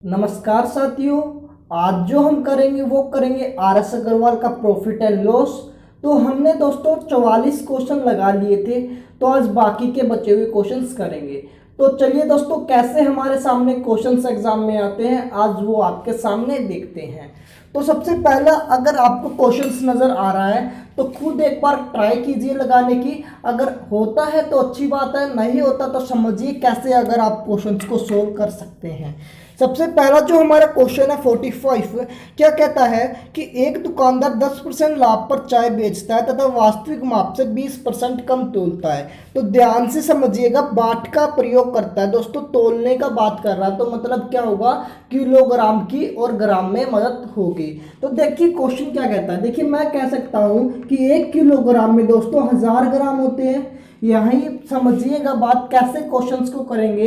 नमस्कार साथियों। आज जो हम करेंगे वो करेंगे आर.एस. अग्रवाल का प्रॉफिट एंड लॉस। तो हमने दोस्तों 44 क्वेश्चन लगा लिए थे, तो आज बाकी के बचे हुए क्वेश्चंस करेंगे। तो चलिए दोस्तों, कैसे हमारे सामने क्वेश्चंस एग्जाम में आते हैं आज वो आपके सामने देखते हैं। तो सबसे पहला, अगर आपको क्वेश्चंस नज़र आ रहा है तो खुद एक बार ट्राई कीजिए लगाने की। अगर होता है तो अच्छी बात है, नहीं होता तो समझिए कैसे अगर आप क्वेश्चंस को सोल्व कर सकते हैं। सबसे पहला जो हमारा क्वेश्चन है 45, क्या कहता है कि एक दुकानदार 10% लाभ पर चाय बेचता है तथा वास्तविक माप से 20% कम तोलता है। तो ध्यान से समझिएगा, बाट का प्रयोग करता है दोस्तों, तोलने का बात कर रहा है, तो मतलब क्या होगा, किलोग्राम की और ग्राम में मदद होगी। तो देखिए क्वेश्चन क्या कहता है। देखिए मैं कह सकता हूँ कि 1 किलोग्राम में दोस्तों 1000 ग्राम होते हैं। यही समझिएगा बात, कैसे क्वेश्चंस को करेंगे।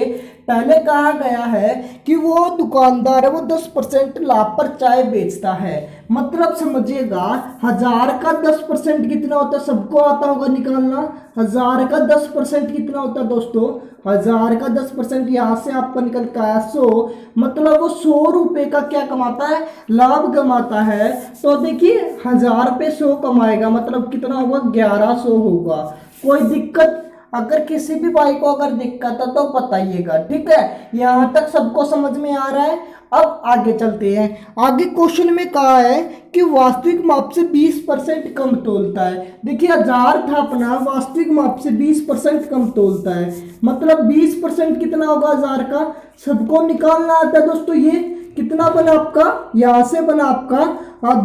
पहले कहा गया है कि वो दुकानदार है वो 10% लाभ पर चाय बेचता है, मतलब समझिएगा 1000 का 10% कितना होता है, सबको आता होगा निकालना। 1000 का 10% कितना होता है दोस्तों, 1000 का 10% यहाँ से आपका निकल का है 100, मतलब वो 100 रुपये का क्या कमाता है, लाभ कमाता है। तो देखिए 1000 पे 100 कमाएगा, मतलब कितना होगा, 1100 होगा। कोई दिक्कत, अगर किसी भी भाई को अगर दिक्कत है तो बताइएगा, ठीक है। यहाँ तक सबको समझ में आ रहा है। अब आगे चलते हैं। आगे क्वेश्चन में कहा है कि वास्तविक माप से 20% कम तोलता है। देखिए 1000 था अपना, वास्तविक माप से 20% कम तोलता है, मतलब 20% कितना होगा 1000 का, सबको निकालना आता है दोस्तों। ये कितना बना आपका, यहाँ से बना आपका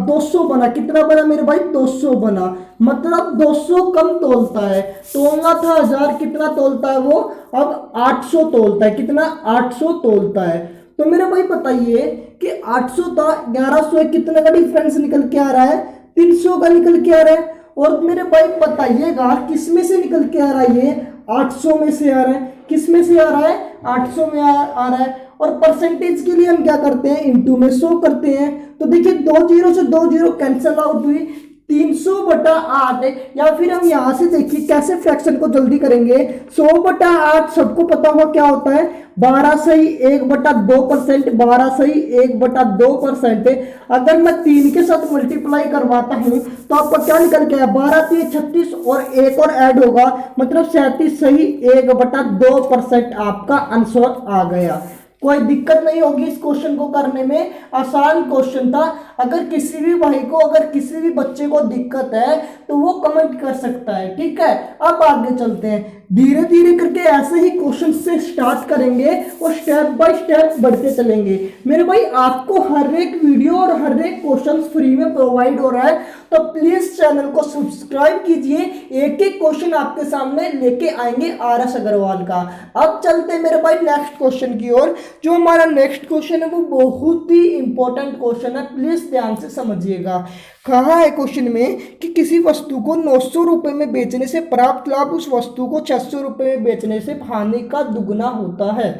200 बना, कितना बना मेरे भाई, 200 बना, मतलब 200 कम तोलता है। तोलना था 1000, कितना तोलता है वो, अब 800 तोलता है। कितना, 800 तोलता है। तो मेरे भाई बताइए कि 800 था 1100 है, कितने का डिफरेंस निकल के आ रहा है, 300 का निकल के आ रहा है। और मेरे भाई बताइएगा किस में से निकल के आ रहा है, ये 800 में से आ रहा है। किस में से आ रहा है, 800 में आ रहा है। और परसेंटेज के लिए हम क्या करते हैं, इनटू में 100 करते हैं। तो देखिए 2 जीरो से 2 जीरो कैंसिल आउट हुई, 300/8। या फिर हम यहाँ से देखिए कैसे फ्रैक्शन को जल्दी करेंगे। 100/8 सबको पता होगा क्या होता है, 12 सही 1/2%, 12 सही 1/2%। अगर मैं 3 के साथ मल्टीप्लाई करवाता हूँ तो आपका क्या निकल के आया, 12 3 36 और एक और ऐड होगा, मतलब 37 सही 1/2% आपका आंसर आ गया। कोई दिक्कत नहीं होगी इस क्वेश्चन को करने में, आसान क्वेश्चन था। अगर किसी भी भाई को, अगर किसी भी बच्चे को दिक्कत है तो वो कमेंट कर सकता है, ठीक है। अब आगे चलते हैं, धीरे धीरे करके ऐसे ही क्वेश्चन से स्टार्ट करेंगे और स्टेप बाय स्टेप बढ़ते चलेंगे। मेरे भाई आपको हर एक वीडियो और हर एक क्वेश्चन फ्री में प्रोवाइड हो रहा है, तो प्लीज चैनल को सब्सक्राइब कीजिए। एक एक क्वेश्चन आपके सामने लेके आएंगे आर.एस. अग्रवाल का। अब चलते हैं मेरे भाई नेक्स्ट क्वेश्चन की ओर। जो हमारा नेक्स्ट क्वेश्चन है वो बहुत ही इंपॉर्टेंट क्वेश्चन है, प्लीज ध्यान से समझिएगा। कहा है क्वेश्चन में कि किसी वस्तु को 900 रुपये में बेचने से प्राप्त लाभ उस वस्तु को 600 रुपये में बेचने से हानि का दुगना होता है।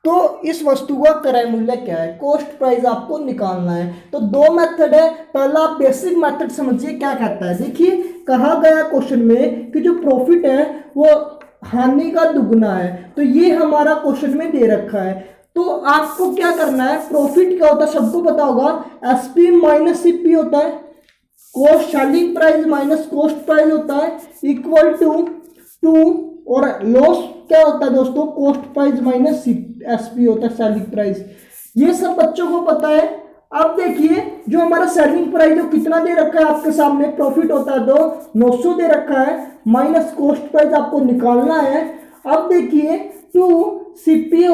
तो इस वस्तु का क्रय मूल्य क्या है, कॉस्ट प्राइस आपको निकालना है। तो 2 मेथड है। पहला आप बेसिक मेथड समझिए क्या कहता है। देखिए कहा गया क्वेश्चन में कि जो प्रॉफिट है वो हानि का दुगना है, तो ये हमारा क्वेश्चन में दे रखा है। तो आपको क्या करना है, प्रॉफिट क्या होता है सबको पता होगा, एसपी माइनस सीपी होता है, cost selling price minus cost price होता है, इक्वल टू और लॉस क्या होता है दोस्तों, कॉस्ट प्राइस माइनस एसपी होता है, सेलिंग प्राइस। ये सब बच्चों को पता है। अब देखिए जो हमारा सेलिंग प्राइस जो कितना दे रखा है आपके सामने, प्रॉफिट होता है 900 दे रखा है, माइनस कॉस्ट प्राइस आपको निकालना है। अब देखिए 2 सीपी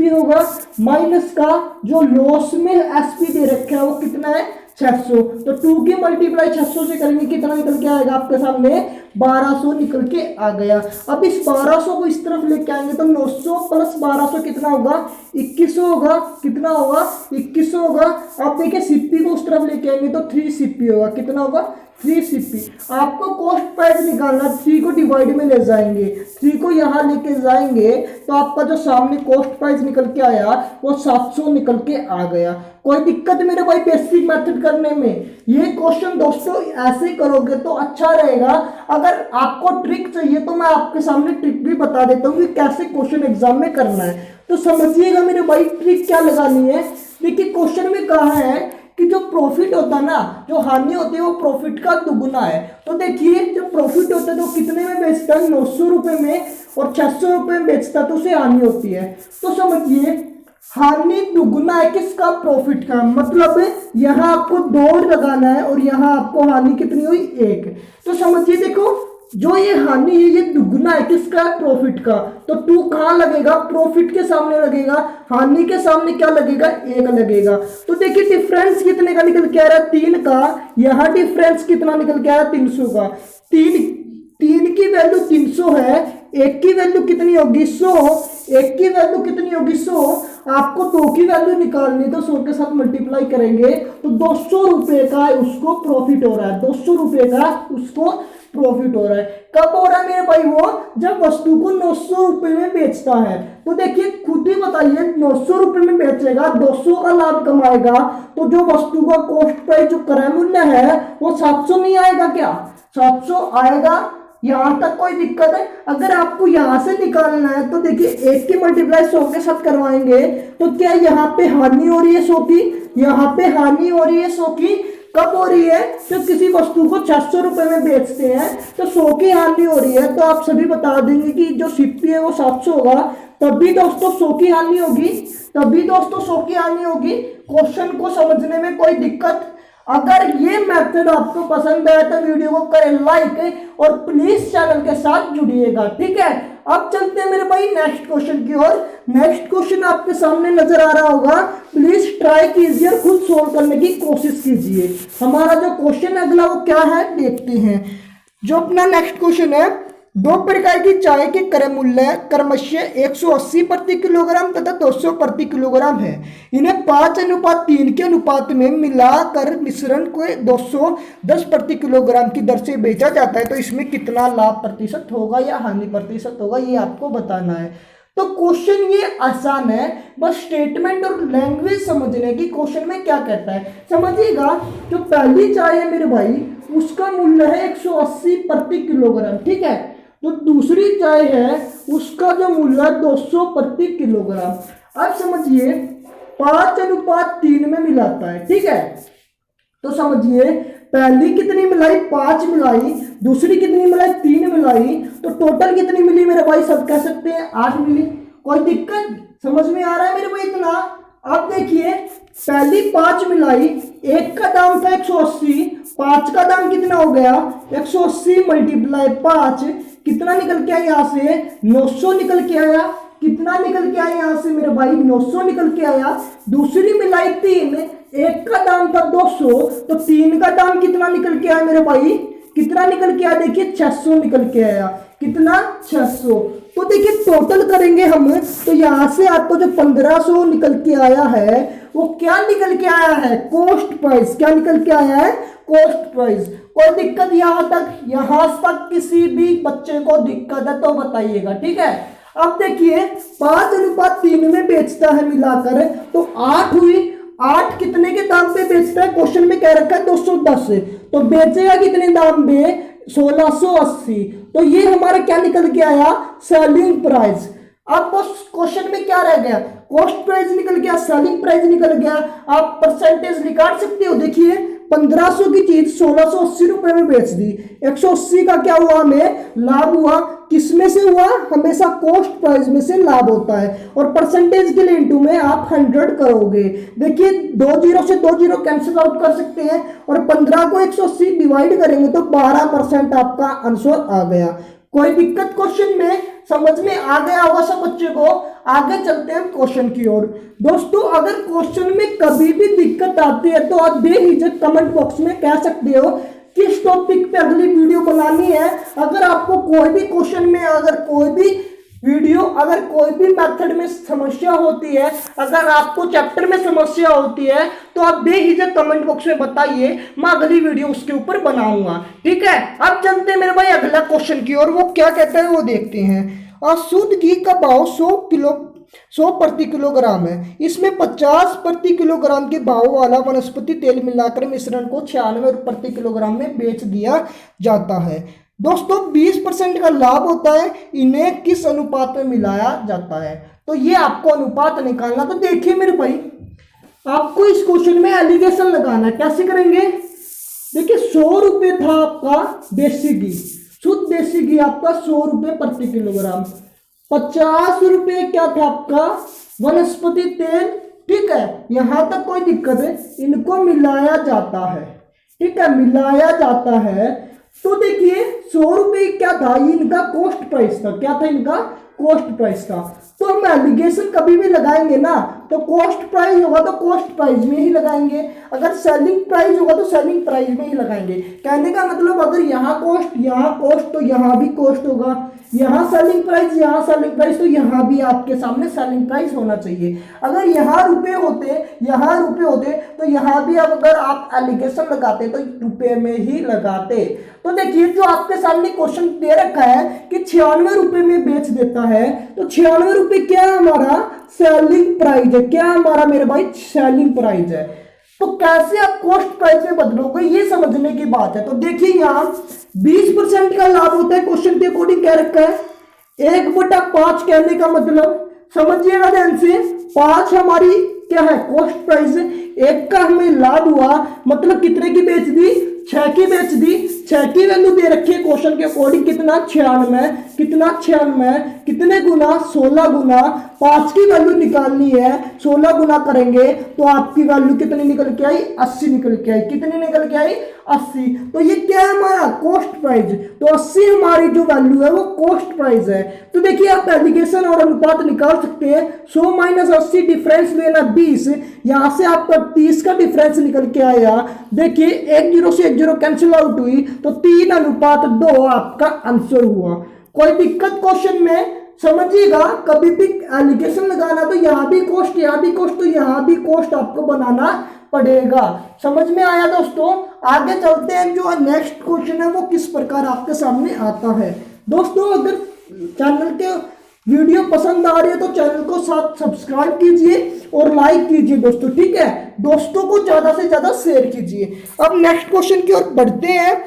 होगा माइनस का जो लॉस में एसपी दे रखा है वो कितना है, 600। तो 2 की मल्टीप्लाई 600 से करेंगे, कितना निकल के आएगा आपके सामने, 1200 निकल के आ गया। अब इस 1200 को इस तरफ लेके आएंगे तो 900 प्लस 1200 कितना होगा, 2100 होगा। कितना होगा, 2100 होगा। अब देखिए सीपी को उस तरफ लेके आएंगे तो 3 सीपी होगा। कितना होगा, 3 सीपी। आपको कॉस्ट प्राइस निकालना, 3 को डिवाइड में ले जाएंगे, 3 को यहाँ लेके जाएंगे तो आपका जो सामने कॉस्ट प्राइस निकल के आया वो 700 निकल के आ गया। कोई दिक्कत मेरे भाई बेसिक मेथड करने में। ये क्वेश्चन दोस्तों ऐसे करोगे तो अच्छा रहेगा। अगर आपको ट्रिक चाहिए तो मैं आपके सामने ट्रिक भी बता देता हूँ कि कैसे क्वेश्चन एग्जाम में करना है। तो समझिएगा मेरे भाई ट्रिक क्या लगानी है। देखिए क्वेश्चन में कहा है कि जो प्रॉफिट होता है ना, जो हानि होती है वो प्रॉफिट का दुगुना है। तो देखिए जो प्रॉफिट होता है तो कितने में बेचता है, 900 रुपए में, और 600 रुपए में बेचता है तो उसे हानि होती है। तो समझिए हानि दुगुना है किसका, प्रॉफिट का। मतलब यहाँ आपको 2 लगाना है और यहाँ आपको हानि कितनी हुई, 1। तो समझिए देखो जो ये हानि है ये दुगुना है किसका, प्रॉफिट का। तो 2 कहाँ लगेगा, प्रॉफिट के सामने लगेगा, हानि के सामने क्या लगेगा, 1 लगेगा। तो देखिए डिफरेंस कितने का निकल के आ रहा है, 3 का। यहाँ डिफरेंस कितना निकल के आ रहा है, 300 का। 3 की वैल्यू 300 है, 1 की वैल्यू कितनी होगी, 100। 1 की वैल्यू कितनी होगी, 100। आपको 2 की वैल्यू निकालनी तो 100 के साथ मल्टीप्लाई करेंगे तो 200 रुपए का उसको प्रॉफिट हो रहा है, 200 रुपए का उसको प्रॉफिट हो रहा है। कब हो रहा है मेरे भाई, वो जब वस्तु को 900 रुपए में बेचता है। तो देखिए खुद ही बताइए 900 रुपए में बेचेगा, 200 का लाभ कमाएगा, तो जो वस्तु का कॉस्ट प्राइस जो क्रय मूल्य है वो 700 नहीं आएगा क्या, 700 आएगा। यहां तक कोई दिक्कत है। अगर आपको यहां से निकालना है तो देखिए 1 की मल्टीप्लाई 100 के साथ करवाएंगे तो क्या यहाँ पे हानि हो रही है 100 की, यहाँ पे हानि हो रही है 100 की। कब हो रही है, तो किसी वस्तु को 600 रुपए में बेचते हैं तो 100 की हानि हो रही है। तो आप सभी बता देंगे कि जो सीपी है वो 700 होगा, तभी दोस्तों 100 की हानि होगी, तभी दोस्तों 100 की हानि होगी। क्वेश्चन को समझने में कोई दिक्कत। अगर ये मेथड आपको पसंद आया तो वीडियो को करें लाइक और प्लीज चैनल के साथ जुड़िएगा, ठीक है। अब चलते हैं मेरे भाई नेक्स्ट क्वेश्चन की ओर। नेक्स्ट क्वेश्चन आपके सामने नजर आ रहा होगा, प्लीज ट्राई कीजिए और खुद सोल्व करने की कोशिश कीजिए। हमारा जो क्वेश्चन अगला वो क्या है देखते हैं। जो अपना नेक्स्ट क्वेश्चन है, 2 प्रकार की चाय के क्रय मूल्य क्रमशः 180 प्रति किलोग्राम तथा 200 प्रति किलोग्राम है। इन्हें 5:3 के अनुपात में मिलाकर मिश्रण को 210 प्रति किलोग्राम की दर से बेचा जाता है। तो इसमें कितना लाभ प्रतिशत होगा या हानि प्रतिशत होगा ये आपको बताना है। तो क्वेश्चन ये आसान है, बस स्टेटमेंट और लैंग्वेज समझने की। क्वेश्चन में क्या कहता है समझिएगा। जो पहली चाय है मेरे भाई उसका मूल्य है 180 प्रति किलोग्राम, ठीक है। जो दूसरी चाय है उसका जो मूल्य है 200 प्रति किलोग्राम। अब समझिए 5:3 में मिलाता है, ठीक है। तो समझिए पहली कितनी मिलाई, 5 मिलाई, दूसरी कितनी मिलाई, 3 मिलाई, तो टोटल कितनी मिली मेरे भाई, सब कह सकते हैं 8 मिली। कोई दिक्कत समझ में आ रहा है मेरे भाई इतना। अब देखिए पहली 5 मिलाई, 1 का दाम था 180, 5 का दाम कितना हो गया, 180 मल्टीप्लाई 5, कितना निकल के आया यहाँ से, 900 निकल के आया। कितना निकल के आया यहाँ से मेरे भाई, 900 निकल के आया। दूसरी मिलाई 3, 1 का दाम था 200, तो 3 का दाम कितना निकल के आया मेरे भाई, कितना निकल के आया, देखिए 600 निकल के आया। कितना, 600। तो देखिए टोटल करेंगे हम तो यहाँ से आपको जो 1500 निकल के आया है वो क्या निकल के आया है, कॉस्ट प्राइस। क्या निकल के आया है, कॉस्ट प्राइस। कोई दिक्कत यहाँ तक किसी भी बच्चे को दिक्कत है तो बताइएगा, ठीक है। अब देखिए 5:3 में बेचता है मिलाकर, तो 8 हुई। 8 कितने के दाम पे बेचता है, क्वेश्चन में कह रखा है 210, तो बेचेगा कितने दाम में, 1680। तो ये हमारा क्या निकल के आया, सेलिंग प्राइस। अब क्वेश्चन में क्या रह गया, कॉस्ट प्राइस निकल गया, सेलिंग प्राइस निकल गया। आप परसेंटेज निकाल सकते हो। देखिए 1500 की चीज 1680 रुपए में बेच दी, 180 का क्या हुआ, हमें लाभ हुआ। किसमें से हुआ, हमेशा कॉस्ट प्राइस में से लाभ होता है। और परसेंटेज के लिए इंटू में आप 100 करोगे। देखिए 2 जीरो से 2 जीरो कैंसिल आउट कर सकते हैं और 15 को 180 डिवाइड करेंगे तो 12% आपका आंसर आ गया। कोई दिक्कत क्वेश्चन में, समझ में आ गया होगा सब बच्चे को। आगे चलते हैं क्वेश्चन की ओर। दोस्तों अगर क्वेश्चन में कभी भी दिक्कत आती है तो आप बेहिचक कमेंट बॉक्स में कह सकते हो किस टॉपिक पे अगली वीडियो बनानी है। अगर आपको कोई भी क्वेश्चन में, अगर कोई भी वीडियो, अगर कोई भी मेथड में समस्या होती है, अगर आपको चैप्टर में समस्या होती है तो आप बेहिचक कमेंट बॉक्स में बताइए, मैं अगली वीडियो उसके ऊपर बनाऊंगा, ठीक है। अब चलते हैं मेरे भाई अगला क्वेश्चन की ओर। वो क्या कहता है वो देखते हैं। शुद्ध घी का भाव 100 प्रति किलोग्राम है। इसमें 50 प्रति किलोग्राम के भाव वाला वनस्पति तेल मिलाकर मिश्रण को 96 प्रति किलोग्राम में बेच दिया जाता है। दोस्तों 20% का लाभ होता है। इन्हें किस अनुपात में मिलाया जाता है। तो ये आपको अनुपात निकालना। तो देखिए मेरे भाई, आपको इस क्वेश्चन में एलिगेशन लगाना है। कैसे करेंगे? देखिए 100 रुपये था आपका देसी घी, शुद्ध देसी घी आपका 100 रुपये प्रति किलोग्राम। 50 रुपये क्या था आपका वनस्पति तेल। ठीक है, यहां तक कोई दिक्कत है? इनको मिलाया जाता है, ठीक है, मिलाया जाता है। तो देखिए 100 रुपये क्या था, इनका कॉस्ट प्राइस था। क्या था इनका? कॉस्ट प्राइस था। तो हम एलिगेशन कभी भी लगाएंगे ना, तो कॉस्ट प्राइस होगा तो कॉस्ट प्राइस में ही लगाएंगे, अगर सेलिंग प्राइस होगा तो सेलिंग प्राइस में ही लगाएंगे। कहने का मतलब अगर यहाँ कॉस्ट तो यहाँ भी कॉस्ट होगा, यहाँ सेलिंग प्राइस तो यहाँ भी आपके सामने सेलिंग प्राइस होना चाहिए। अगर यहाँ रुपए होते तो यहाँ भी अब अगर आप एलिगेशन लगाते तो रुपए में ही लगाते। तो देखिए जो आपके सामने क्वेश्चन दे रखा है कि 96 रुपए में बेच देता है, तो 96 रुपए क्या हमारा सेलिंग प्राइस है। क्या हमारा मेरे भाई सेलिंग प्राइस है। तो कैसे आप कॉस्ट प्राइस में बदलोगे, ये समझने की बात है। तो देखिए यहाँ 20% का लाभ होता है, क्वेश्चन के अकॉर्डिंग क्या रखा है 1/5। कहने का मतलब समझिएगा ध्यान से, 5 हमारी क्या है कॉस्ट प्राइस है, 1 का हमें लाभ हुआ, मतलब कितने की बेच दी, 6 की बेच दी। 6 की वैल्यू दे रखी है क्वेश्चन के अकॉर्डिंग कितना 96, कितने गुना 16 गुना 5 की वैल्यू निकालनी है, 16 गुना करेंगे तो आपकी वैल्यू कितनी निकल के आई 80 निकल के आई। कितनी निकल के आई 80। तो ये क्या है हमारा कॉस्ट प्राइस। तो 80 हमारी जो वैल्यू है वो कॉस्ट प्राइस है। तो देखिए आप एलिगेशन और अनुपात निकाल सकते हैं। 100 - 80 डिफरेंस लेना 20, यहां से आपका 30 का डिफरेंस निकल के आया। देखिए 1 0 से 1 0 कैंसिल आउट हुई, तो 3:2 आपका आंसर हुआ। कोई दिक्कत क्वेश्चन में समझिएगा, कभी भी एलिगेशन लगाना तो यहाँ भी कॉस्ट तो यहाँ भी कॉस्ट आपको बनाना पड़ेगा। समझ में आया दोस्तों? आगे चलते हैं, जो नेक्स्ट क्वेश्चन है वो किस प्रकार आपके सामने आता है। दोस्तों अगर चैनल के वीडियो पसंद आ रही है तो चैनल को साथ सब्सक्राइब कीजिए और लाइक कीजिए दोस्तों, ठीक है। दोस्तों को ज्यादा से ज्यादा शेयर कीजिए। अब नेक्स्ट क्वेश्चन की ओर बढ़ते हैं।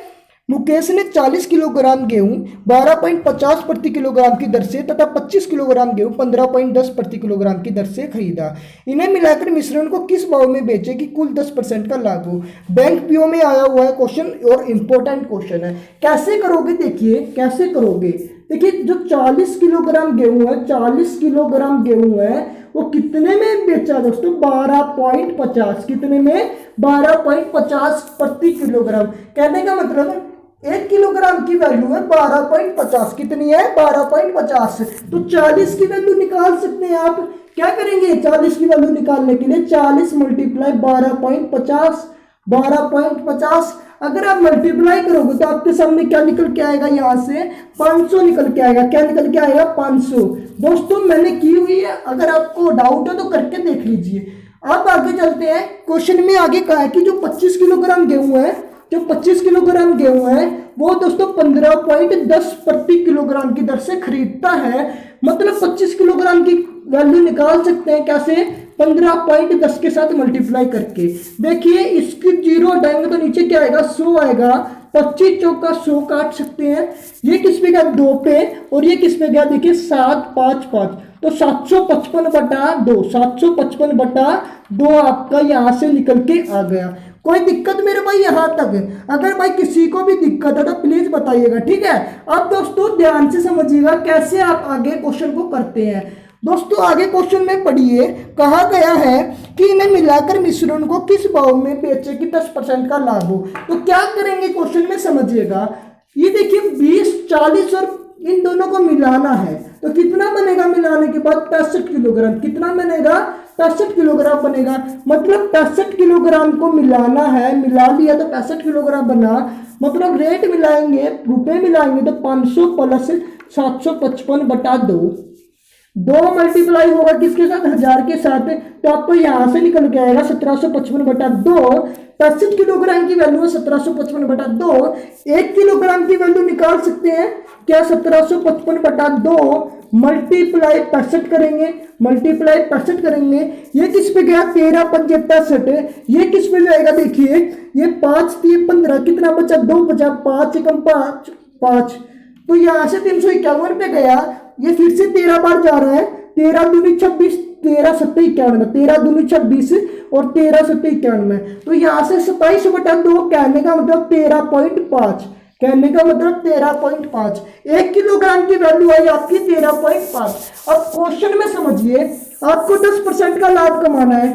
मुकेश ने 40 किलोग्राम गेहूं 12.50 प्रति किलोग्राम की दर से तथा 25 किलोग्राम गेहूं 15.10 प्रति किलोग्राम की दर से खरीदा। इन्हें मिलाकर मिश्रण को किस भाव में बेचे कि कुल 10% का लाभ हो। बैंक पीओ में आया हुआ है क्वेश्चन और इंपॉर्टेंट क्वेश्चन है। कैसे करोगे? देखिए कैसे करोगे। देखिए जो 40 किलोग्राम गेहूं है, 40 किलोग्राम गेहूं है, वो कितने में बेचा दोस्तों 12.50। कितने में 12.50 प्रति किलोग्राम। कहने का मतलब 1 किलोग्राम की वैल्यू है 12.50। कितनी है 12.50। तो 40 की वैल्यू निकाल सकते हैं आप। क्या करेंगे 40 की वैल्यू निकालने के लिए 40 × 12.50 अगर आप मल्टीप्लाई करोगे तो आपके सामने क्या निकल के आएगा, यहाँ से 500 निकल के आएगा। क्या निकल के आएगा 500। दोस्तों मैंने की हुई है, अगर आपको डाउट है तो करके देख लीजिए। अब आगे चलते हैं। क्वेश्चन में आगे कहा है कि जो 25 किलोग्राम गेहूं है, जो 25 किलोग्राम गेहूं है वो दोस्तों 15.10 प्रति किलोग्राम की दर से खरीदता है। मतलब 25 किलोग्राम की वैल्यू निकाल सकते हैं कैसे 15.10 के साथ मल्टीप्लाई करके। देखिए इसकी 0 हटाएंगे तो नीचे क्या आएगा 100 आएगा। 25 चौका 100 काट सकते हैं। ये किस पे गया 2 पे और ये किस पे गया देखिए 755। तो 755/2 755/2 आपका यहाँ से निकल के आ गया। कोई दिक्कत मेरे भाई यहाँ तक? अगर भाई किसी को भी दिक्कत है तो प्लीज बताइएगा, ठीक है। अब दोस्तों ध्यान से समझिएगा कैसे आप आगे क्वेश्चन को करते हैं। दोस्तों आगे क्वेश्चन में पढ़िए, कहा गया है कि इन्हें मिलाकर मिश्रण को किस भाव में बेचे कि 10% का लाभ हो। तो क्या करेंगे क्वेश्चन में समझिएगा। ये देखिए 20 40 और इन दोनों को मिलाना है तो कितना बनेगा मिलाने के बाद 65 किलोग्राम। कितना बनेगा 65 किलोग्राम बनेगा। मतलब 65 किलोग्राम को मिलाना है, मिला लिया तो 65 किलोग्राम बना। मतलब रेट मिलाएंगे, रुपए मिलाएंगे तो 500 + 755/2 2 मल्टीप्लाई होगा किसके साथ 1000 के साथ। तो आपको यहाँ से निकल के आएगा 1755/2। 65 किलोग्राम की वैल्यू है 1755/2। 1 किलोग्राम की वैल्यू निकाल सकते हैं क्या 1755/2 मल्टीप्लाई 65 करेंगे, मल्टीप्लाई 65 करेंगे। ये किस पे गया 13 × 5 = 65। ये किस पे जाएगा देखिए ये 5 3 15 कितना बचा 2 बचा 5 × 5 5। तो यहाँ से 351 पे गया। ये फिर से 13 बार जा रहा है 13 दूनी 26, 13 सत्ते 91, 13 दूनी 26 और 13 सत्ते 91। तो यहाँ से 27/2 कहने का मतलब 13.5, कहने का मतलब 13.5। 1 किलोग्राम की वैल्यू आई आपकी 13.5। अब क्वेश्चन में समझिए, आपको 10% का लाभ कमाना है,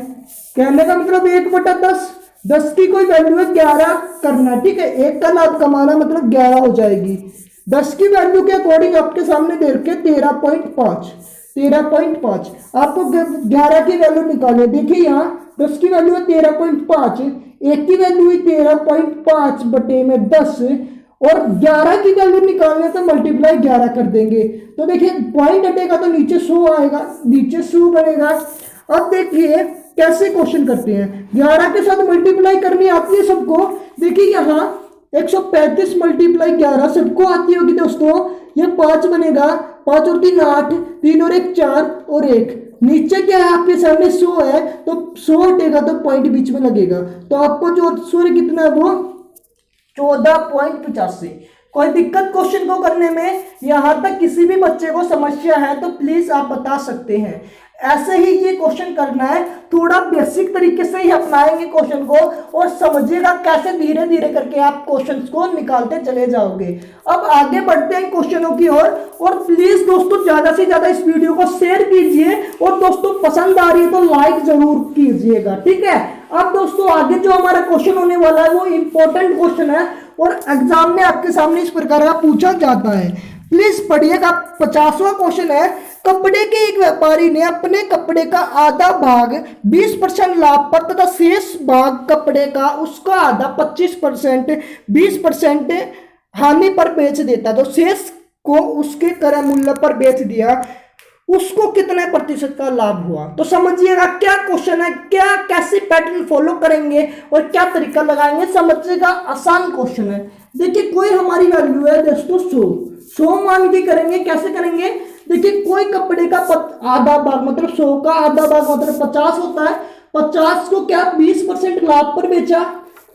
कहने का मतलब 1/10, 10 की कोई वैल्यू है 11 करना, ठीक है। 1 का लाभ कमाना मतलब 11 हो जाएगी। 10 की वैल्यू के अकॉर्डिंग आपके सामने दे रखे 13.5, 13.5। आपको 11 की वैल्यू निकालनी है। देखिए यहाँ 10 की वैल्यू है 13.5, 1 की वैल्यू है 13.5 बटे में 10 और 11 की वैल्यू निकालने तो मल्टीप्लाई 11 कर देंगे। तो देखिए पॉइंट हटेगा तो नीचे 100 आएगा, नीचे 100 बनेगा। अब देखिए कैसे क्वेश्चन करते हैं, 11 के साथ मल्टीप्लाई करनी आती है सबको। देखिए यहाँ 135 मल्टीप्लाई 11 सबको आती होगी दोस्तों। ये 5 बनेगा, 5 और 3 8, 3 और 1 4 और 1। नीचे क्या है आपके सामने 100 है, तो 100 हटेगा तो पॉइंट बीच में लगेगा। तो आपको जो सूर्य कितना है वो 14.85। कोई दिक्कत क्वेश्चन को करने में? यहां तक किसी भी बच्चे को समस्या है तो प्लीज आप बता सकते हैं। ऐसे ही ये क्वेश्चन करना है, थोड़ा बेसिक तरीके से ही अपनाएंगे क्वेश्चन को और समझिएगा कैसे धीरे धीरे करके आप क्वेश्चंस को निकालते चले जाओगे। अब आगे बढ़ते हैं क्वेश्चनों की ओर। और प्लीज दोस्तों ज्यादा से ज्यादा इस वीडियो को शेयर कीजिए और दोस्तों पसंद आ रही है तो लाइक जरूर कीजिएगा, ठीक है। अब दोस्तों आगे जो हमारा क्वेश्चन होने वाला है वो इंपॉर्टेंट क्वेश्चन है और एग्जाम में आपके सामने इस प्रकार का पूछा जाता है, प्लीज पढ़िएगा। 50वां क्वेश्चन है, कपड़े के एक व्यापारी ने अपने कपड़े का आधा भाग 20% लाभ पर तथा शेष भाग कपड़े का उसका आधा 25% 20% हानि पर बेच देता। तो शेष को उसके क्रय मूल्य पर बेच दिया, उसको कितने प्रतिशत का लाभ हुआ? तो समझिएगा क्या क्वेश्चन है, क्या कैसे पैटर्न फॉलो करेंगे और क्या तरीका लगाएंगे, समझिएगा। आसान क्वेश्चन है। देखिए कोई हमारी वैल्यू है दोस्तों 100 मान के करेंगे। कैसे करेंगे? देखिए कोई कपड़े का आधा भाग मतलब 100 का आधा भाग मतलब 50 होता है। 50 को क्या 20% लाभ पर बेचा,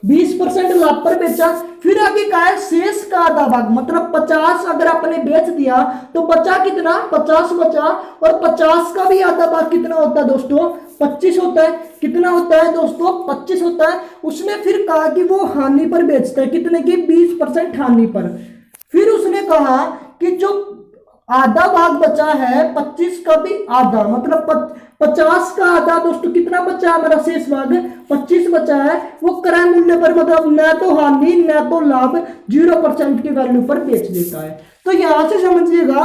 20% लाभ पर बेचा। फिर आगे का है शेष का आधा भाग मतलब 50 अगर आपने बेच दिया तो बचा कितना, 50 बचा। और 50 का भी आधा भाग कितना होता है दोस्तों, 25 होता है। कितना होता है दोस्तों, 25 होता है। उसने फिर कहा कि वो हानि पर बेचता है, कितने की, 20% हानि पर। फिर उसने कहा कि जो आधा भाग बचा है 25 का भी आधा मतलब 50 का आधा दोस्तों कितना बचा है हमारा शेष भाग, 25 बचा है। वो क्रय मूल्य पर मतलब न तो हानि न तो लाभ 0% की वैल्यू पर बेच देता है। तो यहां से समझिएगा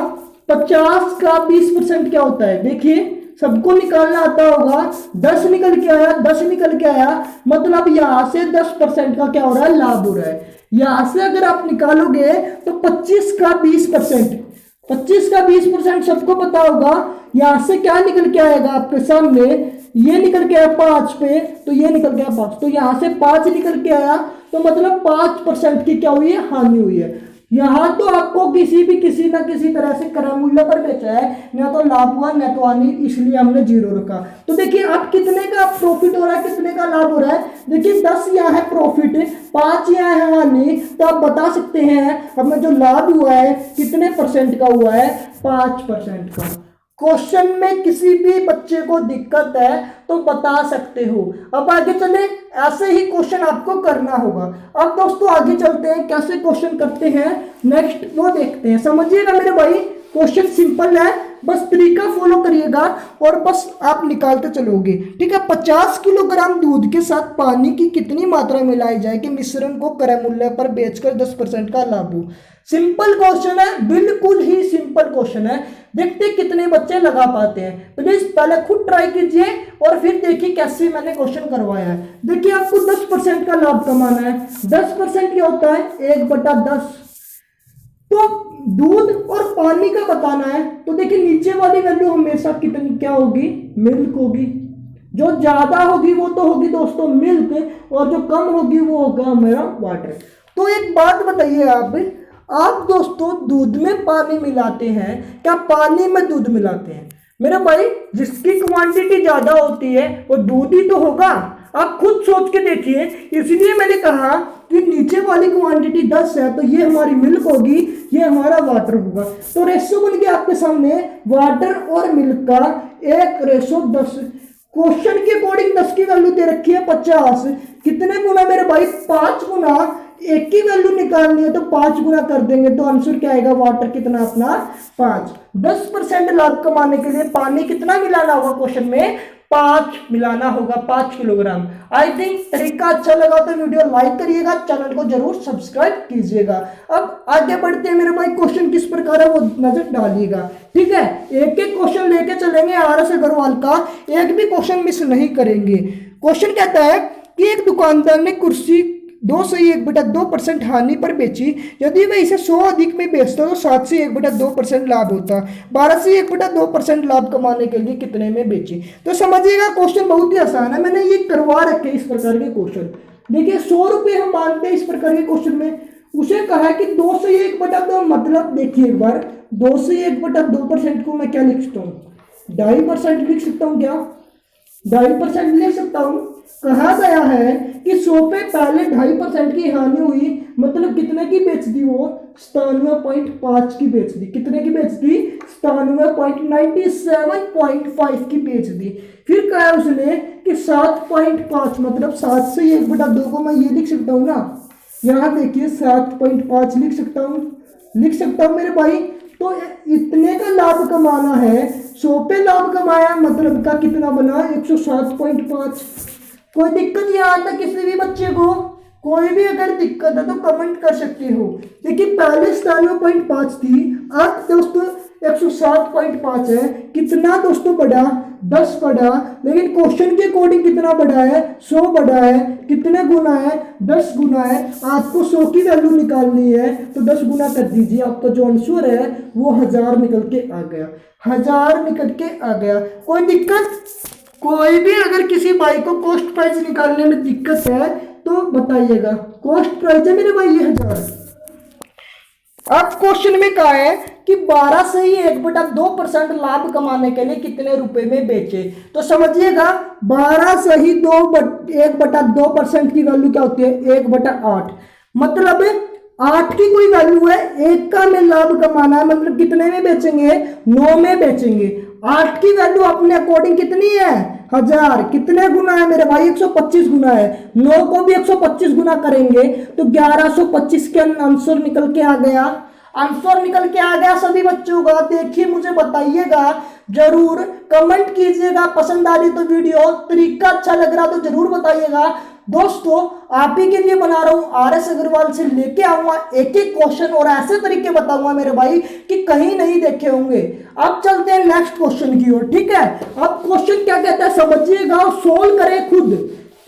50 का 20% क्या होता है। देखिए सबको निकालना आता होगा, 10 निकल के आया, 10 निकल के आया मतलब यहां से 10% का क्या हो रहा है, लाभ हो रहा है। यहां से अगर आप निकालोगे तो 25 का 20%, 25 का 20% सबको पता होगा। यहां से क्या निकल के आएगा आपके सामने, ये निकल के आया 5 पे, तो ये निकल के आया 5, तो यहां से 5 निकल के आया तो मतलब 5% की क्या हुई है, हानि हुई है। यहां तो आपको किसी ना किसी तरह से क्रय मूल्य पर बेचा है, ना तो लाभ हुआ ना तो हानि, इसलिए हमने 0 रखा। तो देखिए अब कितने का प्रॉफिट हो रहा है, कितने का लाभ हो रहा है। देखिए 10 यहाँ है प्रॉफिट, 5 यहाँ है हानि। तो आप बता सकते हैं हमें जो लाभ हुआ है कितने परसेंट का हुआ है, 5% का। क्वेश्चन में किसी भी बच्चे को दिक्कत है तो बता सकते हो। अब आगे चले, ऐसे ही क्वेश्चन आपको करना होगा। अब दोस्तों आगे चलते हैं, कैसे क्वेश्चन करते हैं नेक्स्ट वो देखते हैं। समझिएगा मेरे भाई, क्वेश्चन सिंपल है, बस तरीका फॉलो करिएगा और बस आप निकालते चलोगे, ठीक है। 50 किलोग्राम दूध के साथ पानी की कितनी मात्रा मिलाई जाए कि मिश्रण को क्रय मूल्य पर बेचकर 10% का लाभ हो। सिंपल क्वेश्चन है, बिल्कुल ही सिंपल क्वेश्चन है। देखते कितने बच्चे लगा पाते हैं। प्लीज पहले खुद ट्राई कीजिए और फिर देखिए कैसे मैंने क्वेश्चन करवाया है। देखिए आपको 10% का लाभ कमाना है। 10% क्या होता है, 1/10। तो दूध और पानी का बताना है। तो देखिए नीचे वाली वैल्यू हमेशा कितनी क्या होगी, मिल्क होगी। जो ज्यादा होगी वो तो होगी दोस्तों मिल्क, और जो कम होगी वो होगा मेरा वाटर। तो एक बात बताइए आप दोस्तों दूध में पानी मिलाते हैं, क्या पानी में दूध मिलाते हैं? मेरे भाई जिसकी क्वांटिटी ज्यादा होती है वो दूध ही तो होगा। आप खुद सोच के देखिए। इसलिए मैंने कहा कि नीचे वाली क्वांटिटी 10 है तो ये हमारी मिल्क होगी, ये हमारा वाटर होगा। तो रेशो बन गया आपके सामने वाटर और मिल्क का 1:10। क्वेश्चन के अकॉर्डिंग 10 की वैल्यू दे रखी है 50। कितने गुना मेरे भाई? 5 गुना। एक की वैल्यू निकालनी है तो 5 गुना कर देंगे तो आंसर क्या आएगा? वाटर कितना अपना? 5। 10% लाभ कमाने के लिए पानी कितना मिलाना होगा? क्वेश्चन में 5 मिलाना होगा, 5 किलोग्राम। आई थिंक तरीका अच्छा लगा तो वीडियो लाइक करिएगा, चैनल को जरूर सब्सक्राइब कीजिएगा। अब आगे बढ़ते हैं मेरे भाई, क्वेश्चन किस प्रकार है वो नजर डालिएगा, ठीक है। एक एक क्वेश्चन लेके चलेंगे RS अग्रवाल का, एक भी क्वेश्चन मिस नहीं करेंगे। क्वेश्चन कहता है कि एक दुकानदार ने कुर्सी 2/1/2% हानि पर बेची। यदि वह इसे 100 अधिक में बेचता तो 7 से 1/2% लाभ होता। 12 से 1/2% लाभ कमाने के लिए कितने में बेची? तो समझिएगा क्वेश्चन बहुत ही आसान है, मैंने ये करवा रखे इस प्रकार के क्वेश्चन। देखिए 100 रुपये हम मानते हैं इस प्रकार के क्वेश्चन में। उसे कहा है कि 2 से 1/2, मतलब देखिए एक बार 2 से 1/2% को मैं क्या लिख सकता हूँ? 2.5% लिख सकता हूँ। क्या 2.5% लिख सकता हूँ? कहा गया है कि 100 पे पहले 2.5% की हानि हुई, मतलब कितने की बेच दी? वो 97.5 की बेच दी। कितने की बेच दी? 97.5 की बेच दी। फिर कहा उसने कि 7.5, मतलब 7 से 1/2 को मैं ये लिख सकता हूँ ना, यहाँ देखिए 7.5 लिख सकता हूँ मेरे भाई। तो इतने का लाभ कमाना है, 100 पे लाभ कमाया, मतलब का कितना बना? 107.5। कोई दिक्कत यहाँ तक किसी भी बच्चे को? कोई भी अगर दिक्कत है तो कमेंट कर सकते हो। देखिए पहले 97.5 थी, अब दोस्तों 107.5 है। कितना दोस्तों बढ़ा? 10 बढ़ा। लेकिन क्वेश्चन के अकॉर्डिंग कितना बढ़ा है? 100 बढ़ा है। कितने गुना है? 10 गुना है। आपको 100 की वैल्यू निकालनी है तो 10 गुना कर दीजिए, आपका जो आंसर है वो 1000 निकल के आ गया। 1000 निकल के आ गया। कोई दिक्कत? कोई भी अगर किसी भाई को कॉस्ट प्राइस निकालने में दिक्कत है तो बताइएगा। कॉस्ट प्राइस है मेरे भाई ये 1000। अब क्वेश्चन में कहा है कि 12 से ही 1/2% लाभ कमाने के लिए कितने रुपए में बेचे? तो समझिएगा 12 से ही 1/2% की वैल्यू क्या होती है? 1/8, मतलब 8 की कोई वैल्यू है, 1 का में लाभ कमाना है, मतलब कितने में बेचेंगे? 9 में बेचेंगे। 8 की वैल्यू अपने अकॉर्डिंग कितनी है? 1000। कितने गुना है मेरे भाई? 125 गुना है। 9 को भी 125 गुना करेंगे तो 1125 के आंसर निकल के आ गया। आंसर निकल के आ गया सभी बच्चों का। देखिए मुझे बताइएगा, जरूर कमेंट कीजिएगा। पसंद आ रही तो वीडियो, तरीका अच्छा लग रहा तो जरूर बताइएगा। दोस्तों आप ही के लिए बना रहा हूं, RS अग्रवाल से लेके आऊंगा एक एक क्वेश्चन और ऐसे तरीके बताऊंगा मेरे भाई कि कहीं नहीं देखे होंगे। अब चलते हैं नेक्स्ट क्वेश्चन की ओर, ठीक है। अब क्वेश्चन क्या कहता है समझिएगा और सोल्व करें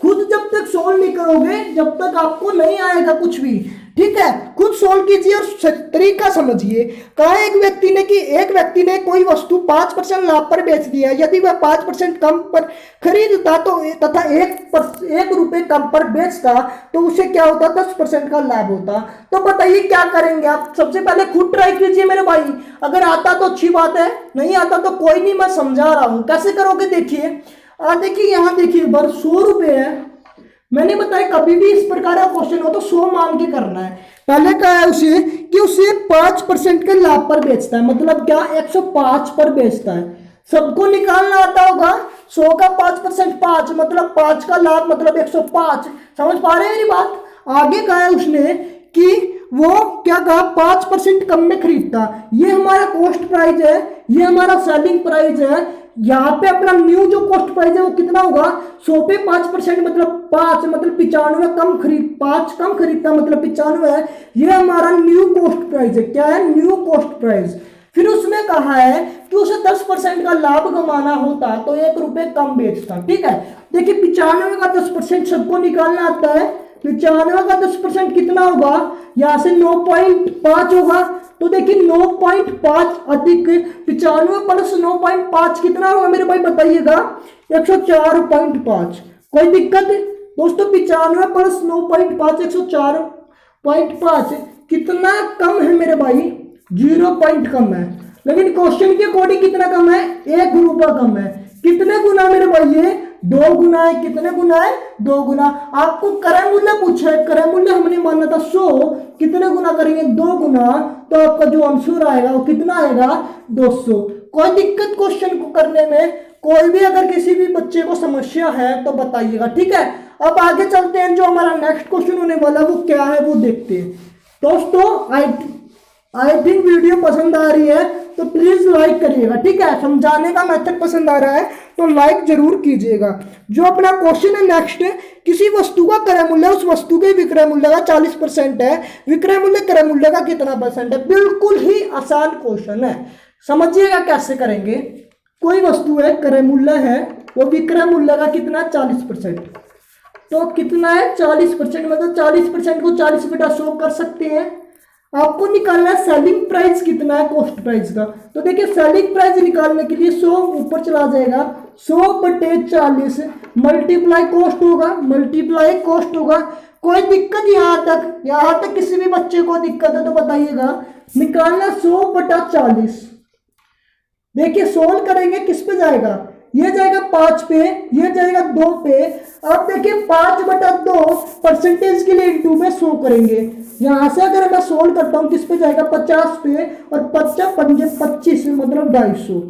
खुद जब तक सोल्व नहीं करोगे जब तक आपको नहीं आएगा कुछ भी, ठीक है। खुद सोल्व कीजिए और तरीका समझिए। कहा एक व्यक्ति ने कोई वस्तु 5% लाभ पर बेच दिया। यदि वह 5% कम पर खरीदता तो तथा 1 रुपये कम पर बेचता तो उसे क्या होता? 10% का लाभ होता। तो बताइए क्या करेंगे आप? सबसे पहले खुद ट्राई कीजिए मेरे भाई। अगर आता तो अच्छी बात है, नहीं आता तो कोई नहीं, मैं समझा रहा हूं कैसे करोगे। देखिए देखिए यहाँ देखिए, 100 रुपये है। मैंने बताया कभी भी इस प्रकार का क्वेश्चन हो तो 100 मान के करना है। पहले कहा है उसे कि उसे 5% के लाभ पर बेचता है, मतलब क्या? 105 पर बेचता है। सबको निकालना आता होगा। 100 का 5% 5, मतलब 5 का लाभ, मतलब 105। समझ पा रहे हैं मेरी बात? आगे कहा है उसने कि वो क्या कहा? 5% कम में खरीदता। ये हमारा कॉस्ट प्राइस है, ये हमारा सेलिंग प्राइस है। यहाँ पे अपना न्यू जो कॉस्ट प्राइस है वो कितना होगा? 100 पे 5%, मतलब 5, मतलब 95 कम खरीद, 5 कम खरीदता मतलब 95 है। ये हमारा न्यू कॉस्ट प्राइस है। क्या है? New cost price. फिर उसने कहा है कि उसे 10% का लाभ कमाना होता तो 1 रुपये कम बेचता, ठीक है। देखिए 95 का 10% सबको निकालना आता है। 95 का 10% कितना होगा? यहाँ से 9.5 होगा। तो देखिए 9.5 अधिक 95 प्लस 9.5 कितना होगा मेरे भाई? बताइएगा। 104.5। कोई दिक्कत दोस्तों? 95 प्लस 9.5 104.5 कितना कम है मेरे भाई? 0 पॉइंट कम है। लेकिन क्वेश्चन के अकॉर्डिंग कितना कम है? 1 रुपया कम है। कितने गुना मेरे भाई? ये 2 गुना है, कितने गुना है 2 गुना। आपको क्रय मूल्य पूछा है, क्रय मूल्य हमने माना था 100, कितने गुना करेंगे 2 गुना, तो आपका जो आंसर आएगा वो कितना आएगा 200। कोई दिक्कत क्वेश्चन को करने में, कोई भी अगर किसी भी बच्चे को समस्या है तो बताइएगा, ठीक है। अब आगे चलते हैं, जो हमारा नेक्स्ट क्वेश्चन होने वाला है वो क्या है वो देखते हैं। दोस्तों आई थिंक वीडियो पसंद आ रही है तो प्लीज लाइक करिएगा, ठीक है। समझाने का मेथड पसंद आ रहा है तो लाइक जरूर कीजिएगा। जो अपना क्वेश्चन है नेक्स्ट, किसी वस्तु का क्रय मूल्य उस वस्तु के विक्रय मूल्य का 40% है, विक्रय मूल्य क्रय मूल्य का कितना परसेंट है। बिल्कुल ही आसान क्वेश्चन है, समझिएगा कैसे करेंगे। कोई वस्तु है, क्रय मूल्य है, वो विक्रय मूल्य का कितना 40%, तो कितना है 40%, मतलब 40% को 40 बटा 100 कर सकते हैं। आपको निकालना है सेलिंग प्राइस कितना है कॉस्ट प्राइस का। तो देखिए सेलिंग प्राइस निकालने के लिए 100 ऊपर चला जाएगा, 100 बटे 40 मल्टीप्लाई कॉस्ट होगा, मल्टीप्लाई कॉस्ट होगा। कोई दिक्कत यहाँ तक किसी भी बच्चे को दिक्कत है तो बताइएगा। निकालना 100 बटा 40, देखिए सोल्व करेंगे किस पे जाएगा, ये जाएगा 5 पे, ये जाएगा 2 पे। अब देखिए 5 बटा 2 परसेंटेज के लिए इंटू में 100 करेंगे। यहां से अगर मैं सोल्व करता हूं किस पे जाएगा 50 पे, और 50 पंजे 25 मतलब 250,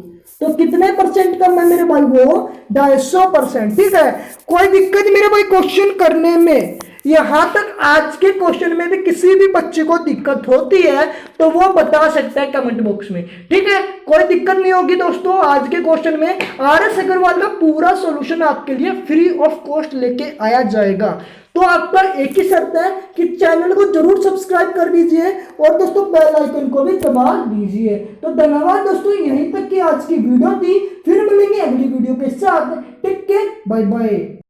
तो कितने परसेंट कम है मेरे भाई वो 250%, ठीक है। कोई दिक्कत मेरे भाई क्वेश्चन करने में। यहां तक आज के क्वेश्चन में भी किसी भी बच्चे को दिक्कत होती है तो वो बता सकता है कमेंट बॉक्स में, ठीक है। कोई दिक्कत नहीं होगी दोस्तों। आज के क्वेश्चन में RS अग्रवाल का पूरा सॉल्यूशन आपके लिए फ्री ऑफ कॉस्ट लेके आया जाएगा। तो आपका एक ही शर्त है कि चैनल को जरूर सब्सक्राइब कर दीजिए और दोस्तों बेल आइकन को भी दबा दीजिए। तो धन्यवाद दोस्तों, यहीं तक की आज की वीडियो थी। फिर मिलेंगे अगली वीडियो के साथ। Take care, bye bye.